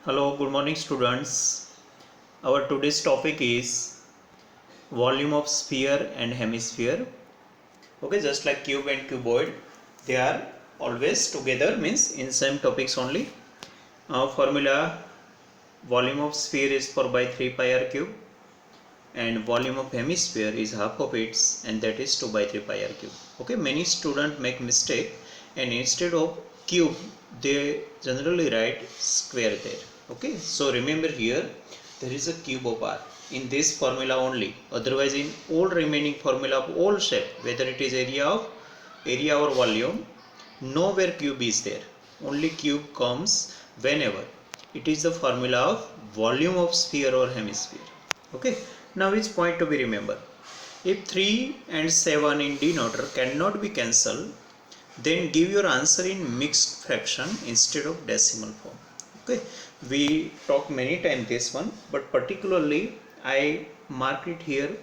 Hello, good morning students. Our today's topic is volume of sphere and hemisphere. Okay, just like cube and cuboid, they are always together, means in same topics only. Formula: volume of sphere is 4 by 3 pi r cube and volume of hemisphere is half of its, and that is 2 by 3 pi r cube. Okay, many students make mistake and instead of cube they generally write square there. Okay, so remember here there is a cube of r in this formula only, otherwise in all remaining formula of all shape, whether it is area or volume, nowhere cube is there. Only cube comes whenever it is the formula of volume of sphere or hemisphere. Okay, now which point to be remembered? If 3 and 7 in denominator cannot be cancelled, then give your answer in mixed fraction instead of decimal form. Okay, we talked many times this one, but particularly I mark it here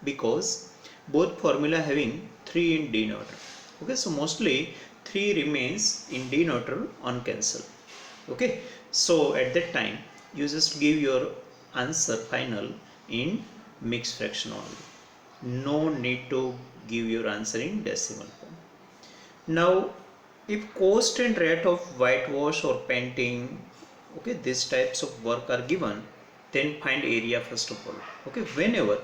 because both formula having 3 in denominator. Okay, so mostly 3 remains in denominator uncancelled. Okay, so at that time you just give your answer final in mixed fraction only. No need to give your answer in decimal form. Now if cost and rate of whitewash or painting, okay, these types of work are given, then find area first of all. Okay, whenever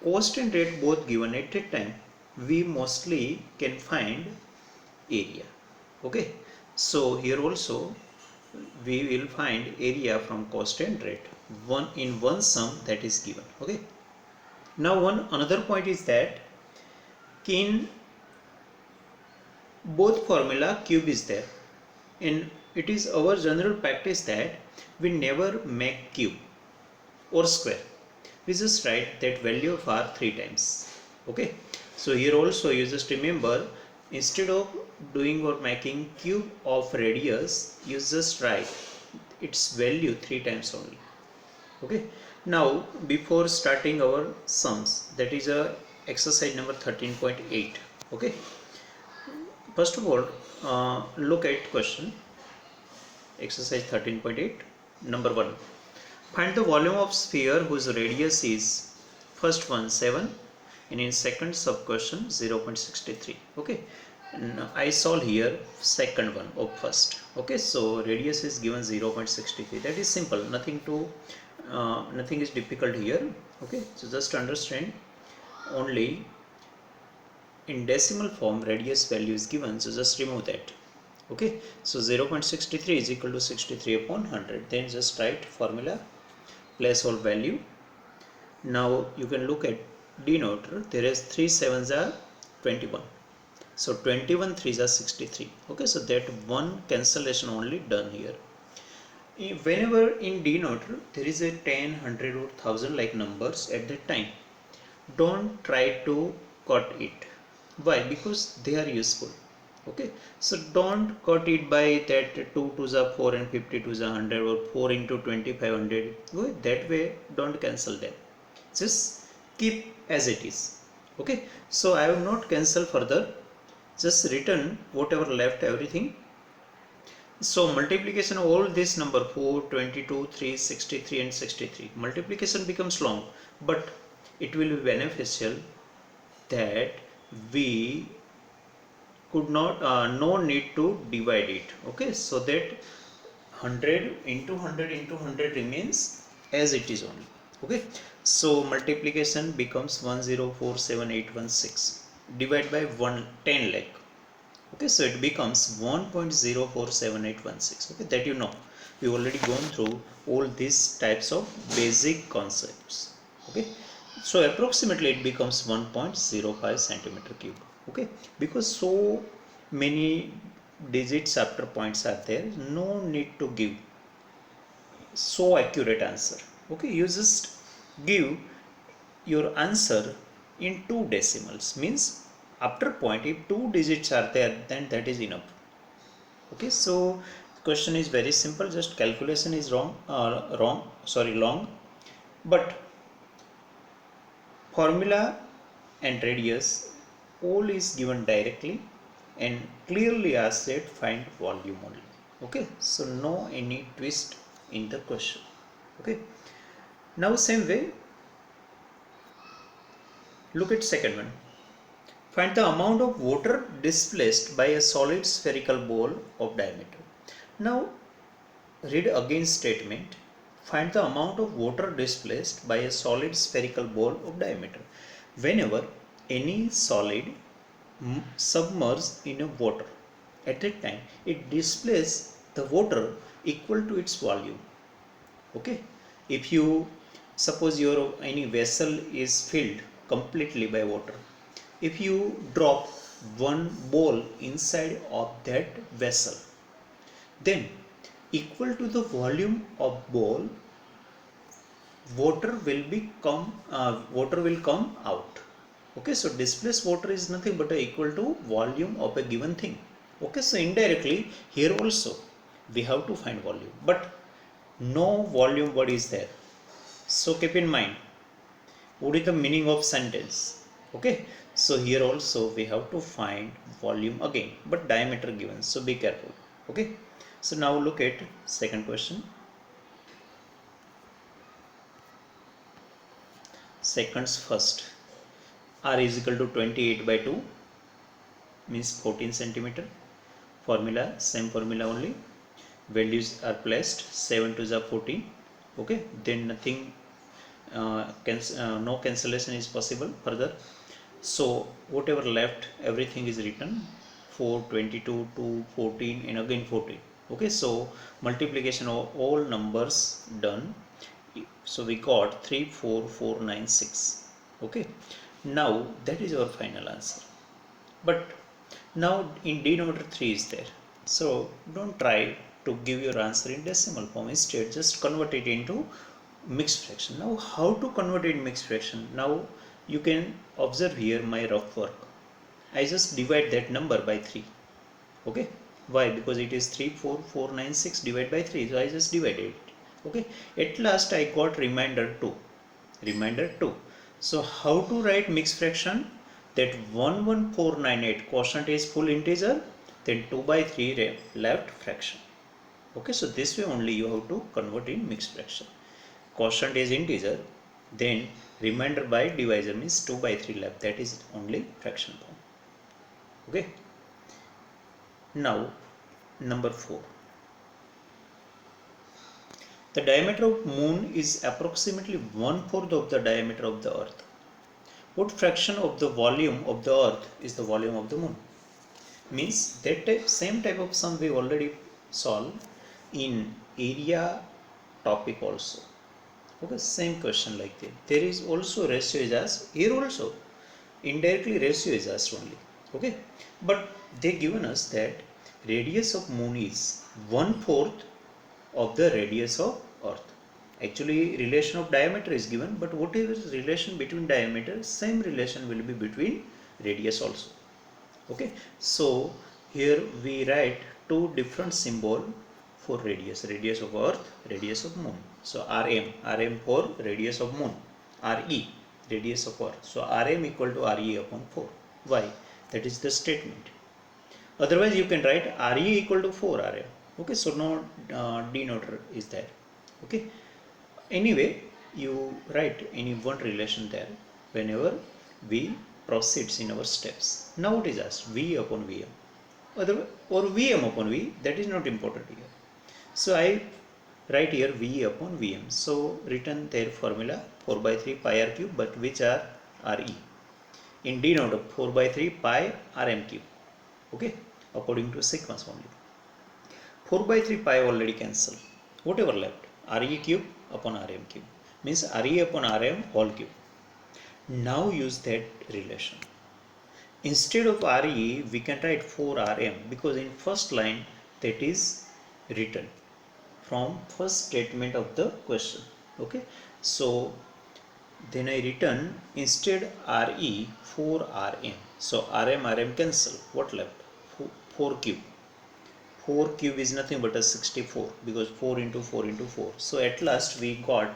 cost and rate both given at that time, we mostly can find area. Okay, so here also we will find area from cost and rate one in one sum that is given. Okay, now one another point is that in both formula cube is there, and it is our general practice that we never make cube or square, we just write that value of r 3 times. Okay, so here also you just remember, instead of doing or making cube of radius, you just write its value 3 times only. Okay, now before starting our sums, that is a exercise number 13.8. okay, first of all look at question exercise 13.8. Number 1, find the volume of sphere whose radius is first one 7 and in second sub question 0.63. Okay, and I solve here second one of first. Okay, so radius is given 0.63. That is simple, nothing is difficult here. Okay, so just understand, only in decimal form radius value is given, so just remove that. Okay, so 0.63 is equal to 63 upon 100. Then just write formula, place all value. Now you can look at denominator, there is 3 7s are 21, so 21 3s are 63. Okay, so that one cancellation only done here. Whenever in denominator there is a 10 100 or 1000 like numbers, at that time don't try to cut it. Why? Because they are useful. Okay, so don't cut it by that 2 to the 4 and 50 to the 100 or 4 into 2500. Okay, that way don't cancel them, just keep as it is. Okay, so I will not cancel further, just return whatever left everything. So multiplication of all this number 4 22 3 63 and 63, multiplication becomes long, but it will be beneficial that we could not no need to divide it. Okay, so that 100 into 100 into 100 remains as it is only. Okay, so multiplication becomes 1047816 divided by 110 lakh. Okay, so it becomes 1.047816. Okay, that you know, we already gone through all these types of basic concepts. Okay, so approximately it becomes 1.05 centimeter cube. Okay, because so many digits after points are there, no need to give so accurate answer. Okay, you just give your answer in two decimals, means after point if two digits are there, then that is enough. Okay, so question is very simple, just calculation is long, but formula and radius all is given directly and clearly asked that find volume only. Okay, so no any twist in the question. Okay, now same way, look at second one. Find the amount of water displaced by a solid spherical ball of diameter. Now read again statement. Find the amount of water displaced by a solid spherical ball of diameter. Whenever any solid submerged in a water, at that time it displaces the water equal to its volume. Okay, if you suppose your any vessel is filled completely by water, if you drop one ball inside of that vessel, then equal to the volume of ball, water will come out. Okay, so displaced water is nothing but equal to volume of a given thing. Okay, so indirectly here also we have to find volume, but no volume word is there. So keep in mind what is the meaning of sentence. Okay, so here also we have to find volume again, but diameter given, so be careful. Okay, so now look at second question. Seconds first. R is equal to 28 by 2 means 14 centimeter. Formula same formula only. Values are placed 7 to the 14. Okay, then nothing no cancellation is possible further. So whatever left everything is written 4, 22, 2, 14 and again 14. Okay, so multiplication of all numbers done, so we got 34496. Okay, now that is our final answer. But now in denominator 3 is there, so don't try to give your answer in decimal form. Instead just convert it into mixed fraction. Now how to convert it in mixed fraction? Now you can observe here my rough work. I just divide that number by 3. Okay, why? Because it is 34496 divided by 3, so I just divided it. Okay, at last I got remainder 2. So how to write mixed fraction? That 11498 quotient is full integer, then 2 by 3 left fraction. Okay, so this way only you have to convert in mixed fraction. Quotient is integer, then remainder by divisor means 2 by 3 left, that is only fraction form. Okay, now number 4. The diameter of moon is approximately 1/4 of the diameter of the earth. What fraction of the volume of the earth is the volume of the moon? Means that same type of sum we already solved in area topic also. Okay, same question like that. There is also ratio is asked here also. Indirectly ratio is asked only. Okay, but they given us that radius of moon is 1/4 of the radius of earth. Actually relation of diameter is given, but whatever is relation between diameter, same relation will be between radius also. Okay, so here we write two different symbol for radius, radius of earth, radius of moon. So rm for radius of moon, re radius of earth, so rm equal to re upon 4. Why? That is the statement. Otherwise you can write re equal to 4 rm. Okay, so no denominator is there. Okay, anyway you write any one relation there whenever we proceeds in our steps. Now what is asked? V upon Vm. Otherwise, or Vm upon V, that is not important here. So I write here V upon Vm. So written their formula 4 by 3 pi r cube, but which are Re. In denominator 4 by 3 pi Rm cube. Okay, according to sequence only. 4 by 3 pi already cancel. Whatever left, Re cube upon Rm cube means Re upon Rm whole cube. Now use that relation. Instead of Re, we can write 4Rm because in first line that is written from first statement of the question. Okay, so then I written instead Re 4Rm. So Rm cancel. What left? 4 cube. 4 cube is nothing but a 64 because 4 into 4 into 4. So at last we got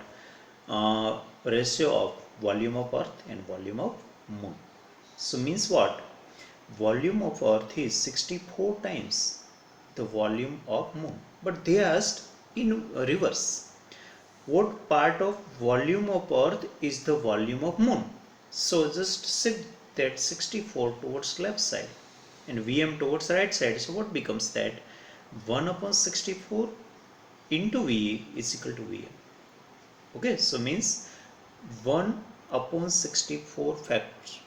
ratio of volume of earth and volume of moon. So means what? Volume of earth is 64 times the volume of moon. But they asked in reverse, what part of volume of earth is the volume of moon? So just shift that 64 towards left side and Vm towards right side. So what becomes that? 1 upon 64 into Va is equal to Vm. Okay, so means 1 upon 64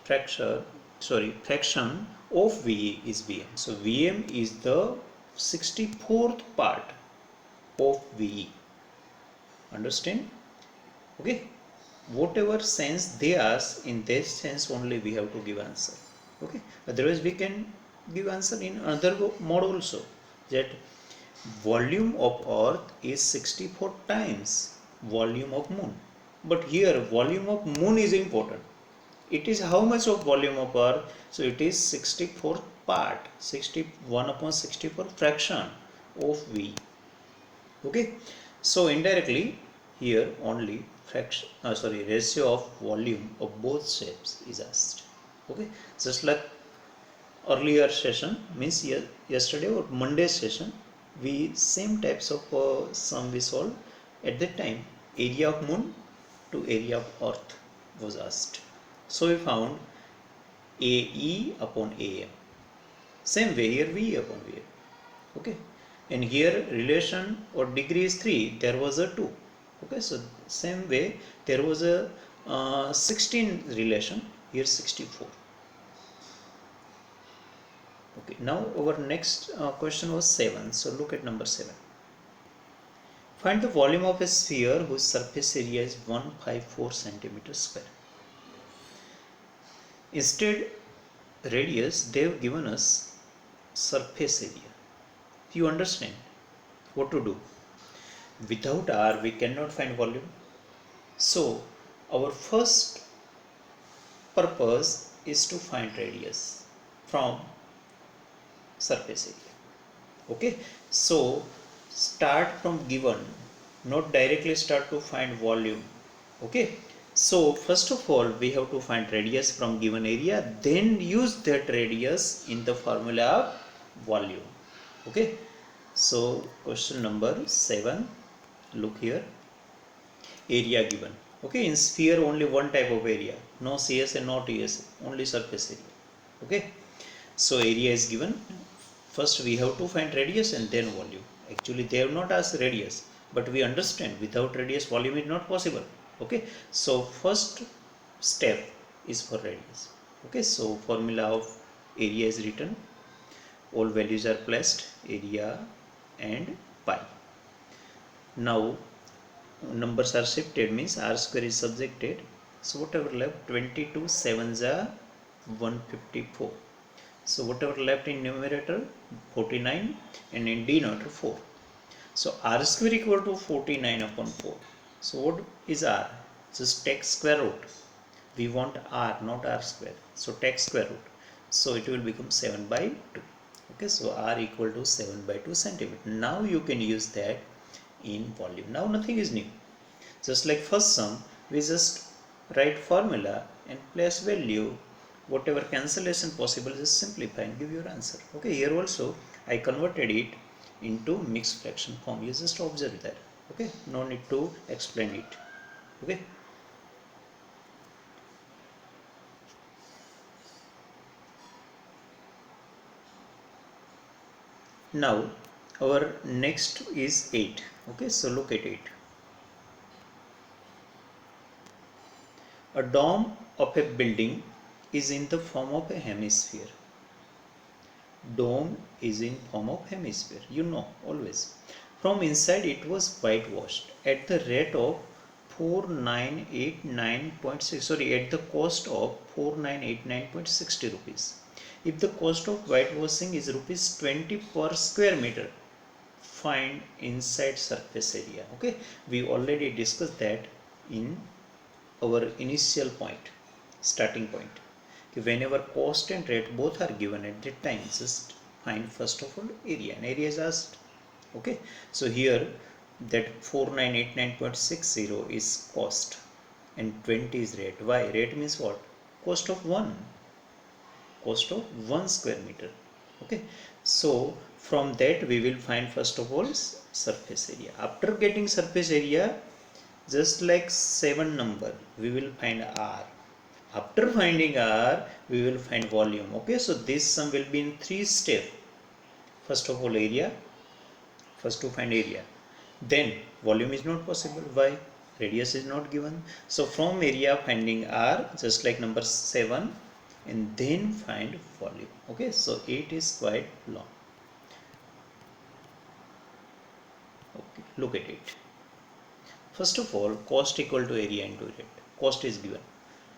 fraction of Va is Vm. So Vm is the 64th part of Ve. Understand? Okay, whatever sense they ask, in this sense only we have to give answer. Okay, otherwise we can give answer in another mode also, that volume of earth is 64 times volume of moon. But here volume of moon is important. It is how much of volume of earth? So it is 64th part, 61 upon 64 fraction of V. Okay, so indirectly here only ratio of volume of both shapes is asked. Okay, just like earlier session, means yesterday or Monday session, we same types of sum we solved. At that time area of moon to area of earth was asked. So we found AE upon AM. Same way here VE upon VM. Okay, and here relation or degree is 3, there was a 2. Okay, so same way there was a 16 relation, here 64. Okay, now our next question was 7. So look at number 7. Find the volume of a sphere whose surface area is 154 centimeters square. Instead radius they have given us surface area. You understand what to do? Without R we cannot find volume. So our first purpose is to find radius from surface area. Okay, so start from given, not directly start to find volume. Okay, so first of all we have to find radius from given area, then use that radius in the formula of volume. Okay, so question number 7, look here, area given. Okay, in sphere only one type of area, no CSA, no TSA, only surface area. Okay, so area is given. First we have to find radius and then volume. Actually they have not asked radius, but we understand without radius volume is not possible. Okay, so first step is for radius. Okay, so formula of area is written, all values are placed, area and pi. Now numbers are shifted, means r square is subjected. So whatever left, 22 7s are 154. So whatever left in numerator 49 and in denominator 4. So r square equal to 49 upon 4. So what is r? Just take square root. We want r, not r square. So take square root. So it will become 7 by 2. Okay, so r equal to 7 by 2 centimeter. Now you can use that in volume. Now nothing is new. Just like first sum, we just write formula and place value. Whatever cancellation possible, just simplify and give your answer. Okay, here also I converted it into mixed fraction form. You just observe that. Okay, no need to explain it. Okay, now our next is 8. Okay, so look at it. A dome of a building is in the form of a hemisphere. Dome is in form of hemisphere, you know, always. From inside it was whitewashed at the rate of 4989.6, at the cost of 4989.60 rupees. If the cost of whitewashing is rupees 20 per square meter, find inside surface area. Okay, we already discussed that in our initial point, starting point. Whenever cost and rate both are given at that time, just find first of all area, and area is asked. Okay, so here that 4989.60 is cost and 20 is rate. Why? Rate means what? Cost of one square meter. Okay, So from that we will find first of all surface area. After getting surface area, just like 7 number, we will find R. After finding R, we will find volume. Okay, so this sum will be in 3 steps. First of all area, first to find area, then volume is not possible. Why? Radius is not given. So from area finding R, just like number 7, and then find volume. Okay, so 8 is quite long. Okay, look at it. First of all, cost equal to area into rate. Cost is given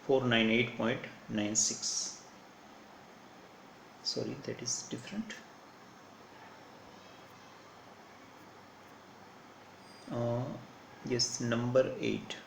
498.96. Sorry, that is different. Yes, number 8.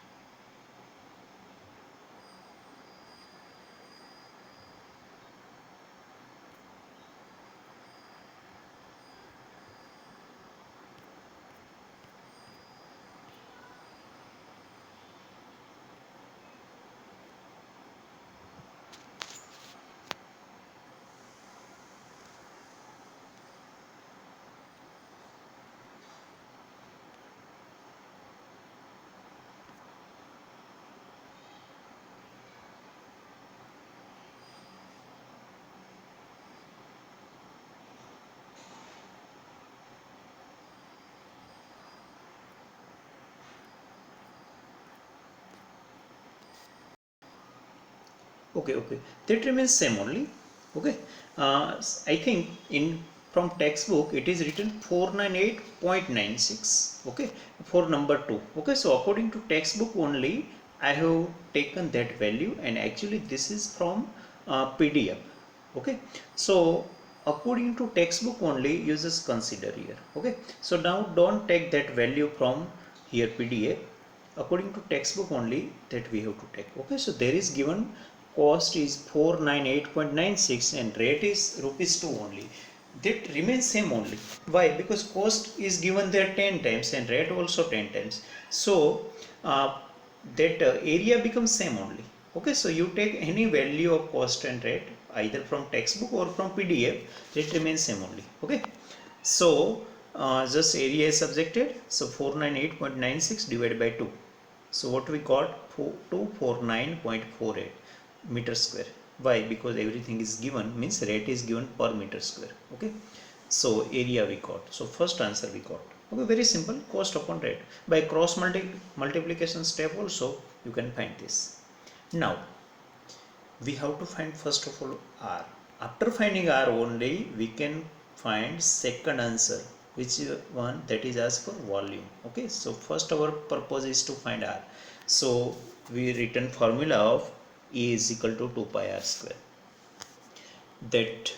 Okay, that remains same only. Okay, I think in from textbook it is written 498.96. okay, for number 2. Okay, so according to textbook only I have taken that value, and actually this is from PDF. Okay, so according to textbook only, you just consider here. Okay, so now don't take that value from here PDF. According to textbook only that we have to take. Okay, so there is given cost is 498.96 and rate is rupees 2 only. That remains same only. Why? Because cost is given there 10 times and rate also 10 times. So uh, that area becomes same only. Okay, so you take any value of cost and rate either from textbook or from PDF, it remains same only. Okay, so just area is subjected. So 498.96 divided by 2. So what we got? 249.48 meter square. Why? Because everything is given, means rate is given per meter square. Okay, so area we got. So first answer we got. Okay, very simple. Cost upon rate. By cross multiplication step also you can find this. Now we have to find first of all R. After finding R only we can find second answer, which is one that is as for volume. Okay, so first our purpose is to find R. So we written formula of E is equal to 2 pi R square. That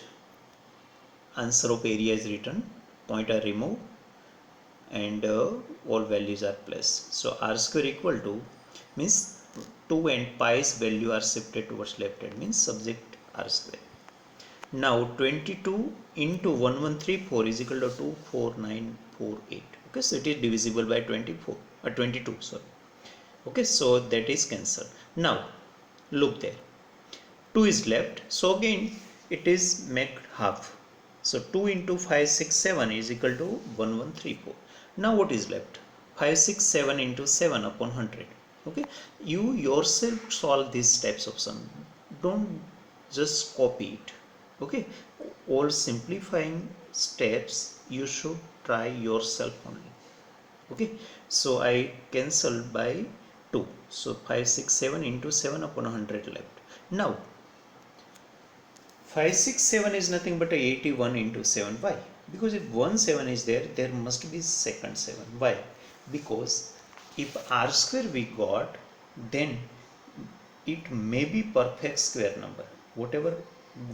answer of area is written, point are removed, and all values are placed. So R square equal to means 2 and pi's value are shifted towards left hand, means subject R square. Now 22 into 1134 is equal to 24948. Okay, so it is divisible by 22, sorry. Okay, so that is cancelled. Now look there, 2 is left, so again it is make half. So 2 into 567 is equal to 1134. Now what is left? 567 into 7 upon 100. Okay, you yourself solve these types of sum, don't just copy it. Okay, all simplifying steps you should try yourself only. Okay, so I cancel by 2. So 567 into 7 upon 100 left. Now 567 is nothing but 81 into 7. Why? Because if one 7 is there, there must be second 7. Why? Because if R square we got, then it may be perfect square number. Whatever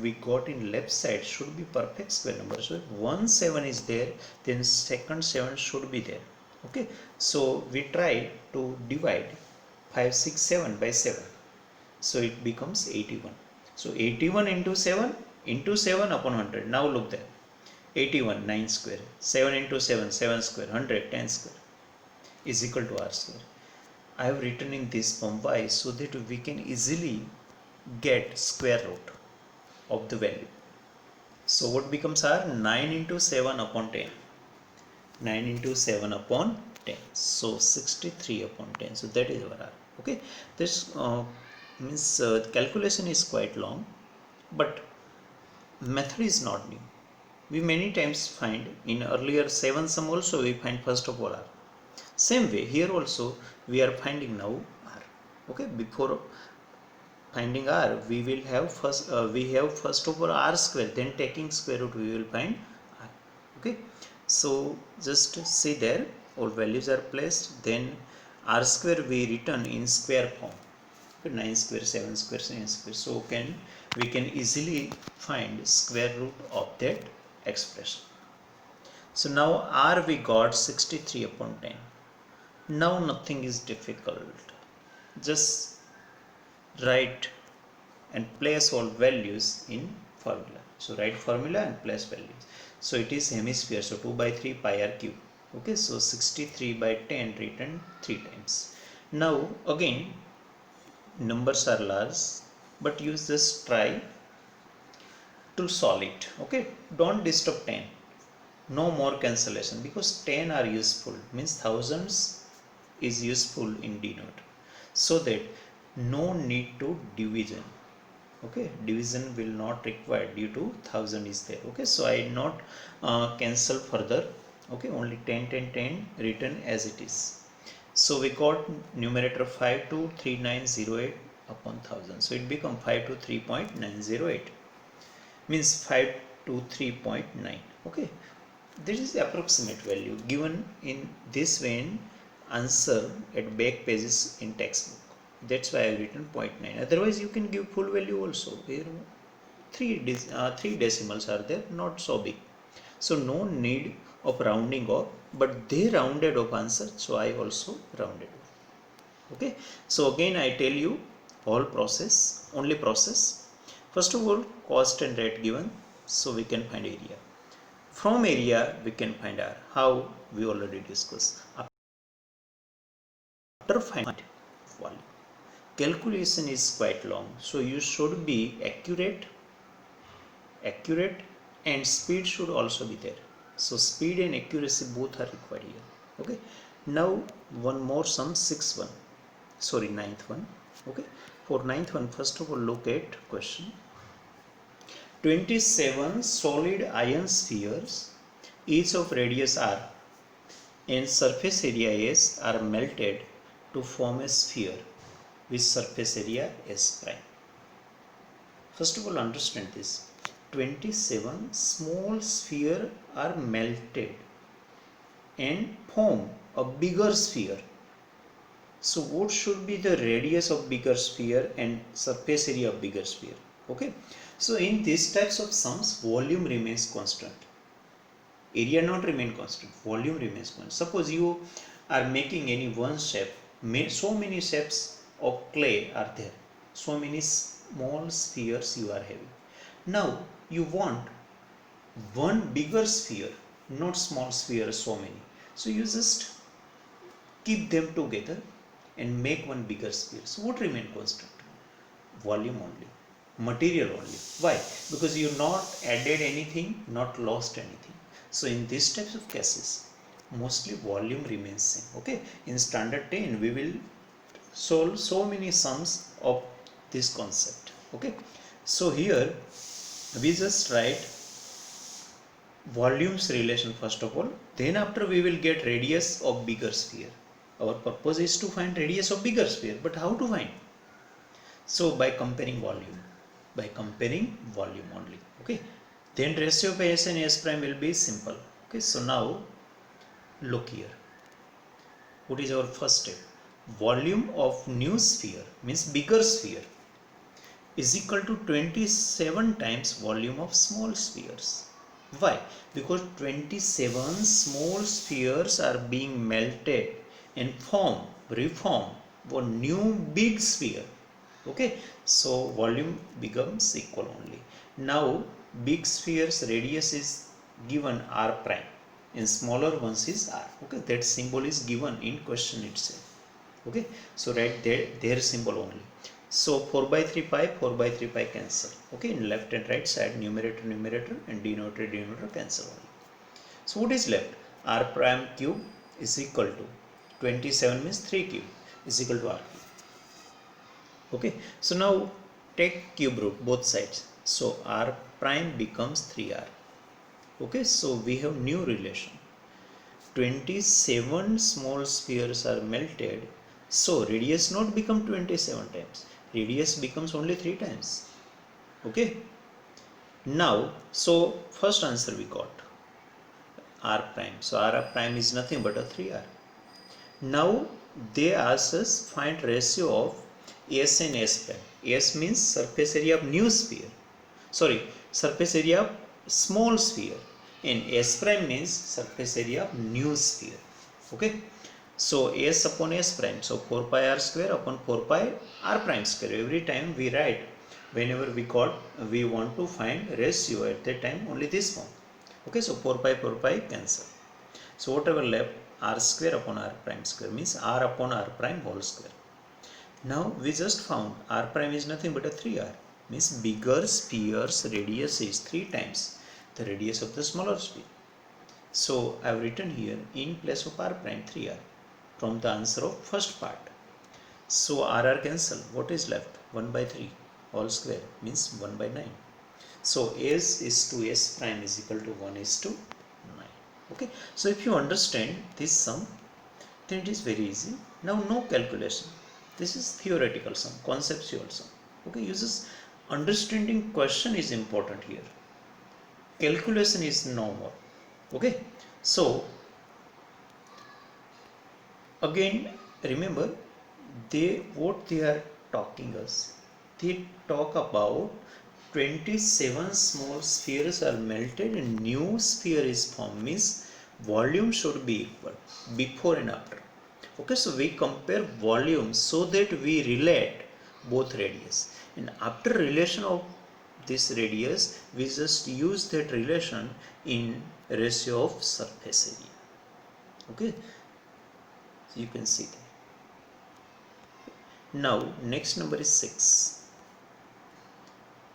we got in left side should be perfect square number. So if one 7 is there, then second 7 should be there. Okay, so we try to divide 567 by 7. So it becomes 81. So 81 into 7 upon 100. Now look there. 81, 9 square. 7 into 7, 7 square. 100, 10 square is equal to R square. I have written in this form. Why? So that we can easily get square root of the value. So what becomes R? 9 into 7 upon 10. 9 into 7 upon 10. So 63 upon 10. So that is our R. Okay. This means calculation is quite long, but method is not new. We many times find in earlier 7 sum also we find first of all R. Same way here also we are finding now R. Okay. Before finding R, we will have first of all R square, then taking square root we will find R. Okay. So just see there, all values are placed, then R square we return in square form. 9 square, 7 square, 9 square. So we can easily find square root of that expression. So now R we got 63 upon 10. Now nothing is difficult. Just write and place all values in formula. So write formula and place values. So it is hemisphere, so 2 by 3 pi r cube. Okay, so 63 by 10 written 3 times. Now again numbers are large, but you just try to solve it. Okay, don't disturb 10. No more cancellation, because 10 are useful, means thousands is useful in denote, so that no need to division. Okay, division will not required due to 1000 is there. Okay, so I not cancel further. Okay, only 10 10 10 written as it is. So we got numerator 523908 upon 1000, so it become 523.908, means 523.9. Okay, this is the approximate value given in this way in answer at back pages in textbook. That's why I have written 0.9. Otherwise you can give full value also. Here three decimals are there, not so big, so no need of rounding off, but they rounded off answer, so I also rounded off. Okay, so again I tell you all process, only process. First of all, cost and rate given, so we can find area. From area we can find R. How? We already discussed. After finding volume, calculation is quite long, so you should be accurate, and speed should also be there. So speed and accuracy both are required here. Okay, now one more sum, ninth one. Okay, for ninth one, first of all look at question. 27 solid iron spheres, each of radius r and surface area s, are melted to form a sphere with surface area s prime. First of all understand this. 27 small sphere are melted and form a bigger sphere. So what should be the radius of bigger sphere and surface area of bigger sphere? Okay, so in these types of sums, volume remains constant, area not remain constant, volume remains constant. Suppose you are making any one shape, so many shapes of clay are there, so many small spheres you are having. Now you want one bigger sphere, not small spheres so many, so you just keep them together and make one bigger sphere. So what remain constant? Volume only, material only. Why? Because you not added anything, not lost anything. So in these types of cases, mostly volume remains same. Okay, in standard 10 we will solve so many sums of this concept. Okay, so here we just write volumes relation first of all, then after we will get radius of bigger sphere. Our purpose is to find radius of bigger sphere, but how to find? So by comparing volume, only. Okay, then ratio of s and s prime will be simple. Okay, so now look here, what is our first step? Volume of new sphere, means bigger sphere, is equal to 27 times volume of small spheres. Why? Because 27 small spheres are being melted and reform one new big sphere. Okay, so volume becomes equal only. Now big spheres radius is given r prime and smaller ones is r. Okay, that symbol is given in question itself. Okay, so write their symbol only. So 4 by 3 pi, 4 by 3 pi cancel. Okay, in left and right side, numerator, numerator and denominator, denominator cancel only. So what is left? R prime cube is equal to 27 means 3 cube is equal to R cube. Okay, so now take cube root both sides. So R prime becomes 3R. Okay, so we have new relation. 27 small spheres are melted. So radius not become 27 times. Radius becomes only 3 times. Okay. Now, so first answer we got R prime. So R prime is nothing but a 3R. Now they ask us find ratio of S and S prime. S means surface area of new sphere. Sorry, surface area of small sphere. And S prime means surface area of new sphere. Okay. So S upon S prime. So 4 pi R square upon 4 pi R prime square. Every time we write, whenever we want to find ratio at that time, only this form. Okay, so 4 pi cancel. So whatever left, R square upon R prime square means R upon R prime whole square. Now we just found R prime is nothing but a 3R. Means bigger sphere's radius is 3 times the radius of the smaller sphere. So I have written here in place of R prime 3R from the answer of first part. So RR cancel. What is left? 1 by 3 whole square means 1 by 9. So S is to S prime is equal to 1 is to 9. Okay. So if you understand this sum, then it is very easy. Now no calculation. This is theoretical sum, conceptual sum. Okay. You just understanding question is important here. Calculation is no more. Okay. So again remember what they are talking us. They talk about 27 small spheres are melted and new sphere is formed, means volume should be equal before and after. Okay, so we compare volume so that we relate both radius, and after relation of this radius we just use that relation in ratio of surface area. Okay, so you can see that. Now next number is 6.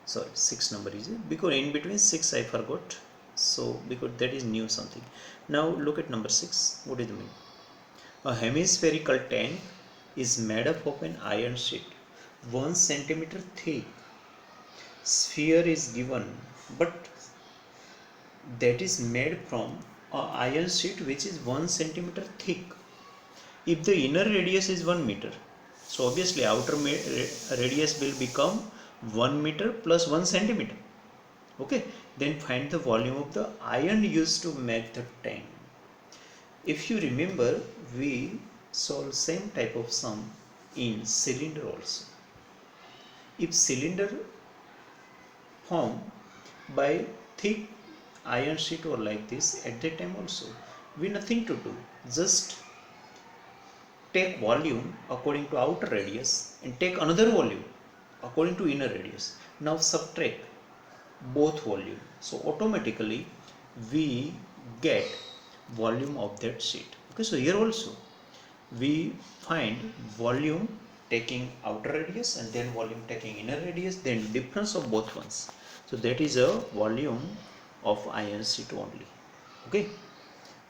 Sorry, 6 number is it, because in between 6 I forgot, so because that is new something. Now look at number 6. What is the meaning? A hemispherical tank is made up of an iron sheet 1 centimeter thick. Sphere is given, but that is made from an iron sheet which is 1 centimeter thick. If the inner radius is 1 meter, so obviously outer radius will become 1 meter plus 1 centimeter. Okay, then find the volume of the iron used to make the tank. If you remember, we solve same type of sum in cylinder also. If cylinder formed by thick iron sheet or like this, at that time also we nothing to do, just take volume according to outer radius and take another volume according to inner radius. Now subtract both volume, so automatically we get volume of that sheet. Okay, so here also we find volume taking outer radius and then volume taking inner radius, then difference of both ones. So that is a volume of iron sheet only. Okay,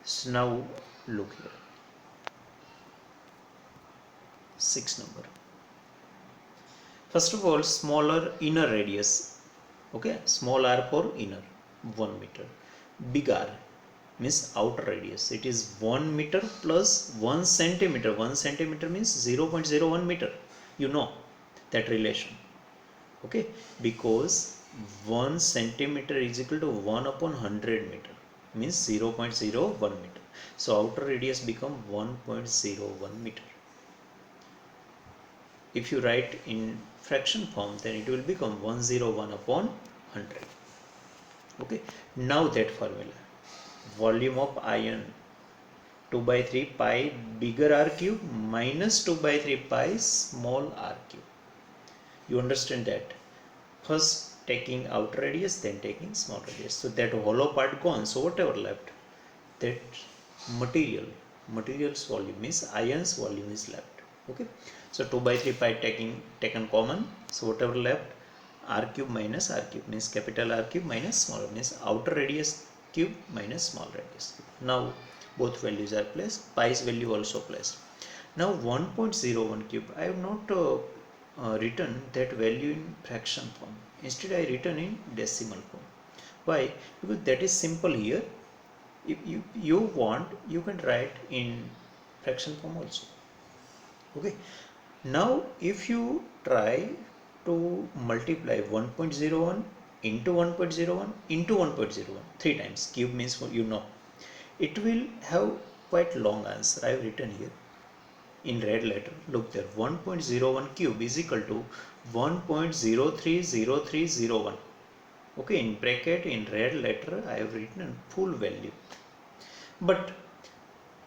so now look here, 6 number. First of all, smaller inner radius. Okay, small r for inner 1 meter, big R means outer radius. It is 1 meter plus 1 centimeter. 1 centimeter means 0.01 meter. You know that relation. Okay, because 1 centimeter is equal to 1 upon 100 meter means 0.01 meter. So outer radius become 1.01 meter. If you write in fraction form, then it will become 101 upon 100. Okay, now that formula, volume of iron 2 by 3 pi bigger r cube minus 2 by 3 pi small r cube. You understand that? First taking outer radius, then taking small radius. So that hollow part gone. So whatever left, that material's volume means iron's volume is left. Okay, so 2 by 3 pi taken common, so whatever left, r cube minus r cube means capital R cube minus small means outer radius cube minus small radius cube. Now both values are placed, pi's value also placed. Now 1.01 cube, I have not written that value in fraction form, instead I written in decimal form. Why? Because that is simple here. If you want, you can write in fraction form also. Okay, now if you try to multiply 1.01 into 1.01 into 1.01 three times, cube means you know, it will have quite long answer. I have written here in red letter, look there, 1.01 cube is equal to 1.030301. Okay, in bracket in red letter I have written full value. But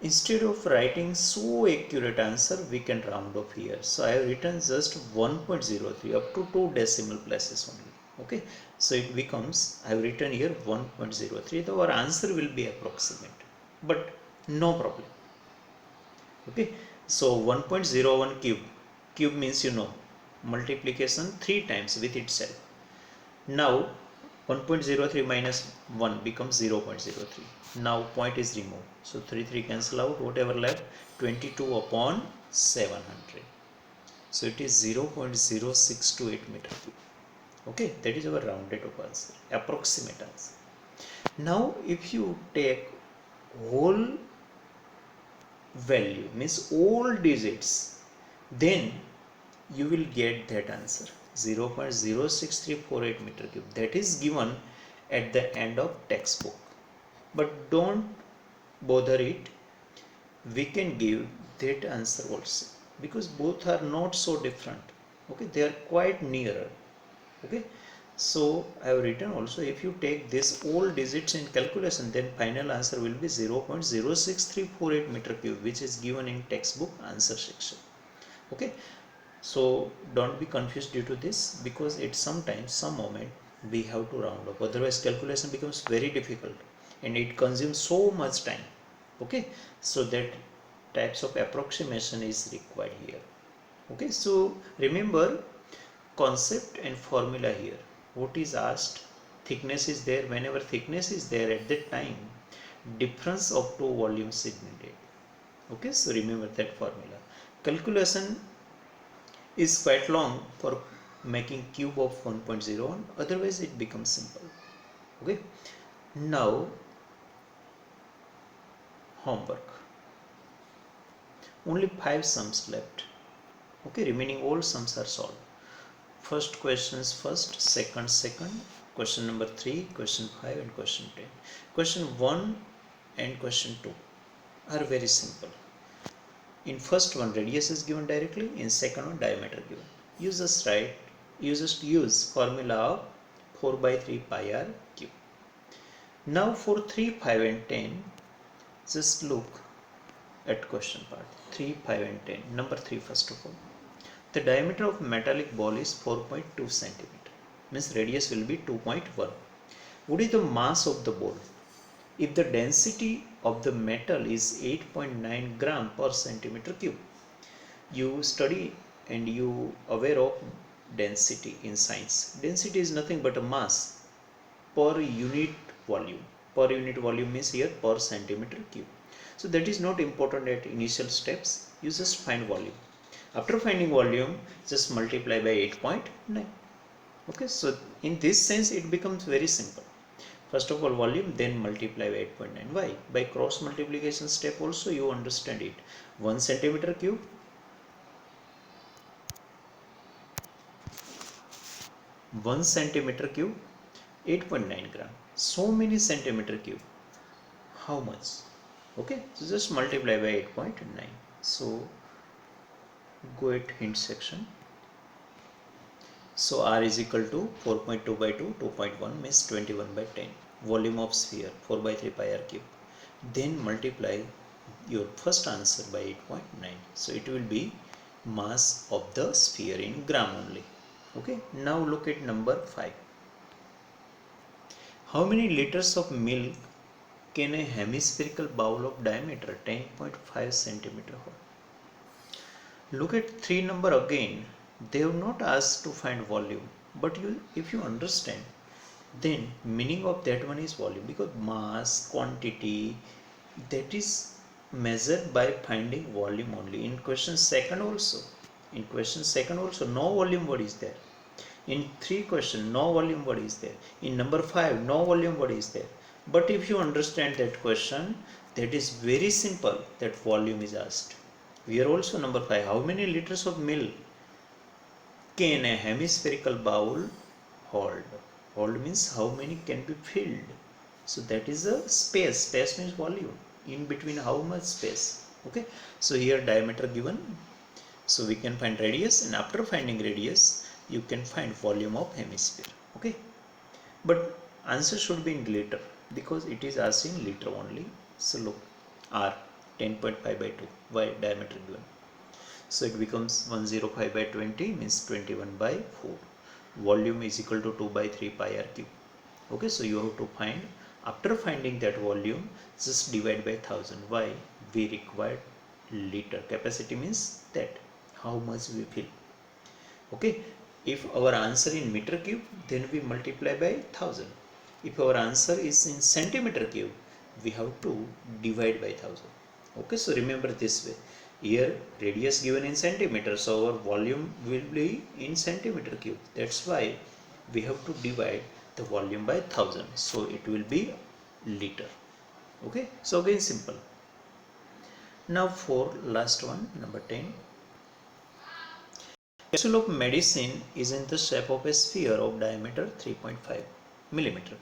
instead of writing so accurate answer, we can round off here. So I have written just 1.03 up to 2 decimal places only. Okay, so it becomes, I have written here 1.03. So our answer will be approximate, but no problem. Okay, so 1.01 cube means you know, multiplication 3 times with itself. Now 1.03 minus 1 becomes 0.03. Now point is removed, so 3 cancel out, whatever left, 22 upon 700. So it is 0.0628 meter cube. Okay, that is our rounded off answer, approximate answer. Now if you take whole value means all digits, then you will get that answer 0.06348 meter cube, that is given at the end of textbook. But don't bother it, we can give that answer also, because both are not so different. Okay, they are quite nearer. Okay, so I have written also, if you take this all digits in calculation, then final answer will be 0.06348 meter cube, which is given in textbook answer section. Okay, so don't be confused due to this, because at some moment we have to round up, otherwise calculation becomes very difficult and it consumes so much time. Okay, so that types of approximation is required here. Okay, so remember concept and formula here. What is asked, thickness is there, whenever thickness is there, at that time difference of two volumes is needed. Okay, so remember that formula. Calculation is quite long for making cube of 1.01, otherwise it becomes simple. Okay, now homework, only 5 sums left. Okay, remaining all sums are solved. First questions first, second, question number 3, question 5 and question 10. Question 1 and question 2 are very simple. In first one, radius is given directly, in second one, diameter given. You just use formula of 4 by 3 pi r cube. Now for 3, 5 and 10, just look at question part 3, 5 and 10. Number 3 first of all, the diameter of metallic ball is 4.2 centimeter, means radius will be 2.1. What is the mass of the ball? If the density of the metal is 8.9 gram per centimeter cube. You study and you aware of density in science. Density is nothing but a mass per unit volume. Per unit volume means here per centimeter cube. So that is not important at initial steps. You just find volume. After finding volume, just multiply by 8.9. Okay, so in this sense it becomes very simple. First of all volume, then multiply by 8.9. Why? By cross multiplication step also you understand it. 1 centimeter cube, 1 centimeter cube, 8.9 gram. So many centimeter cube. How much? Okay, so just multiply by 8.9. So go at hint section. So R is equal to 4.2 by 2, 2.1 means 21 by 10. Volume of sphere 4 by 3 pi r cube. Then multiply your first answer by 8.9. So it will be mass of the sphere in gram only. Okay, now look at number 5. How many liters of milk can a hemispherical bowl of diameter 10.5 centimeter hold? Look at 3 number again. They have not asked to find volume, but if you understand, then meaning of that one is volume, because mass, quantity, that is measured by finding volume only. In question second also, no volume word is there. In 3 question, no volume word is there. In number 5, no volume word is there. But if you understand that question, that is very simple, that volume is asked. Here also number 5, how many liters of milk can a hemispherical bowl hold? Hold means how many can be filled. So that is a space. Space means volume. In between how much space. Okay. So here diameter given. So we can find radius, and after finding radius, you can find volume of hemisphere. Okay. But answer should be in liter, because it is asked in liter only. So look, R 10.5 by 2. Why? Diameter given. So it becomes 105 by 20 means 21 by 4. Volume is equal to 2 by 3 pi r cube. Okay, so you have to find, after finding that volume, just divide by 1000. Why? We require liter. Capacity means that how much we fill. Okay, if our answer in meter cube, then we multiply by 1000. If our answer is in centimeter cube, we have to divide by 1000. Okay, so remember this way. Here radius given in centimeter, so our volume will be in centimeter cube. That's why we have to divide the volume by 1000. So it will be liter. Okay, so again simple. Now for last one, number 10. Capsule of medicine is in the shape of a sphere of diameter 3.5 millimeter.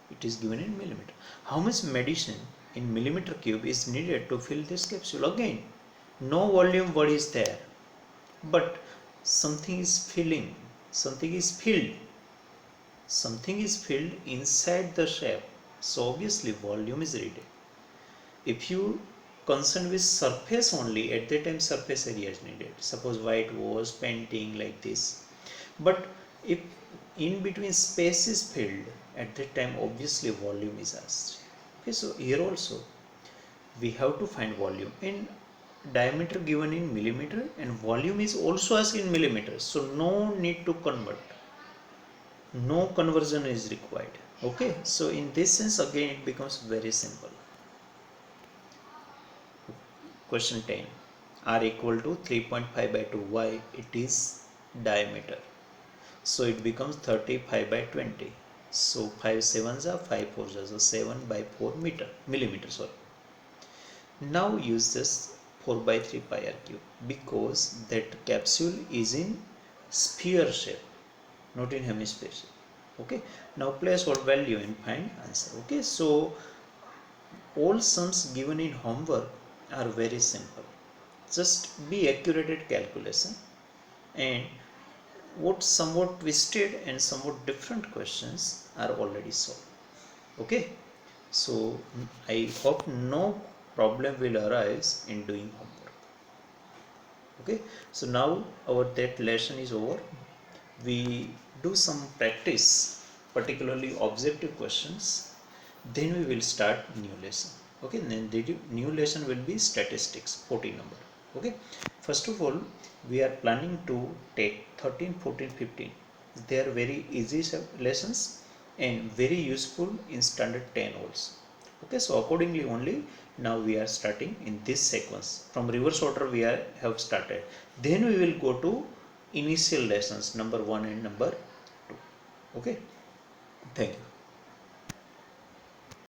It is given in millimeter. How much medicine in millimeter cube is needed to fill this capsule? Again, no volume word is there, but something is filling, something is filled, something is filled inside the shape. So obviously volume is needed. If you concern with surface only, at that time surface area is needed. Suppose white wash, painting, like this. But if in between space is filled, at that time obviously volume is asked. Okay, so here also we have to find volume in diameter given in millimeter, and volume is also asked in millimeters. So no need to convert. No conversion is required. Okay, so in this sense again it becomes very simple. Question 10. R equal to 3.5 by 2. Why? It is diameter. So it becomes 35 by 20. So 5 sevens are 5 fours are, so 7 by 4 millimeter. Sorry. Now use this 4 by 3 pi r cube, because that capsule is in sphere shape, not in hemisphere shape. Okay. Now place all value and find answer. Okay. So all sums given in homework are very simple. Just be accurate at calculation, and what somewhat twisted and somewhat different questions are already solved. Okay, so I hope no problem will arise in doing homework. Okay, so now our that lesson is over. We do some practice, particularly objective questions, then we will start new lesson. Okay, then the new lesson will be statistics, 14 number. Okay, first of all we are planning to take 13, 14, 15. They are very easy lessons and very useful in standard 10 also. Okay, so accordingly only now we are starting in this sequence. From reverse order we have started. Then we will go to initial lessons number 1 and number 2. Okay, thank you.